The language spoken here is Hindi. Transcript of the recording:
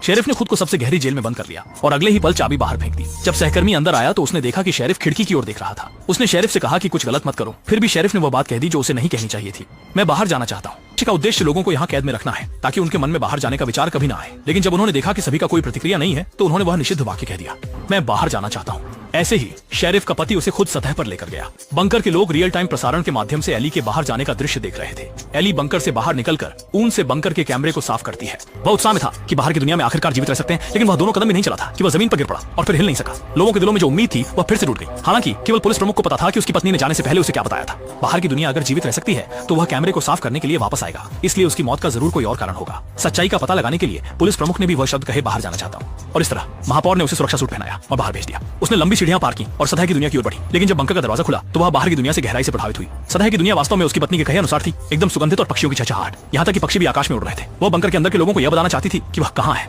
शेरिफ ने खुद को सबसे गहरी जेल में बंद कर लिया और अगले ही पल चाबी बाहर फेंक दी। जब सहकर्मी अंदर आया तो उसने देखा कि शेरिफ खिड़की की ओर देख रहा था। उसने शेरिफ से कहा कि कुछ गलत मत करो, फिर भी शेरिफ ने वो बात कह दी जो उसे नहीं कहनी चाहिए थी। मैं बाहर जाना चाहता हूँ। का उद्देश्य लोगों को यहाँ कैद में रखना है ताकि उनके मन में बाहर जाने का विचार कभी ना आए। लेकिन जब उन्होंने देखा कि सभी का कोई प्रतिक्रिया नहीं है तो उन्होंने वह निषिद्ध वाक्य कह दिया, मैं बाहर जाना चाहता हूँ। ऐसे ही शेरिफ का पति उसे खुद सतह पर लेकर गया। बंकर के लोग रियल टाइम प्रसारण के माध्यम से एली के बाहर जाने का दृश्य देख रहे थे। एली बंकर से बाहर निकलकर ऊन से बंकर के कैमरे को साफ करती है। वह उत्साह में था कि बाहर की दुनिया में आखिरकार जीवित रह सकते हैं, लेकिन वह दोनों कदम भी नहीं चला था कि वह जमीन पर गिर पड़ा और फिर हिल नहीं सका। लोगों के दिलों में जो उम्मीद थी वह फिर से टूट गई। हालांकि केवल पुलिस प्रमुख को पता था कि उसकी पत्नी ने जाने से पहले उसे क्या बताया था। बाहर की दुनिया अगर जीवित रह सकती है तो वह कैमरे को साफ करने के लिए वापस आएगा, इसलिए उसकी मौत का जरूर कोई और कारण होगा। सच्चाई का पता लगाने के लिए पुलिस प्रमुख ने भी वह शब्द कहे, बाहर जाना चाहता हूँ। और इस तरह महापौर ने उसे सुरक्षा सूट पहनाया और बाहर भेज दिया। उसने लंबी सीढ़ियां पार की और सतह की दुनिया की ओर बढ़ी। लेकिन जब बंकर का दरवाजा खुला तो वह बाहर की दुनिया से गहराई से प्रभावित हुई। सतह की दुनिया वास्तव में उसकी पत्नी के कहे अनुसार थी, एकदम सुगंधित और पक्षियों की चहचहाहट। यहाँ तक कि पक्षी भी आकाश में उड़ रहे थे। वो बंकर के अंदर के लोगों को यह बताना चाहती थी कि वह कहाँ है।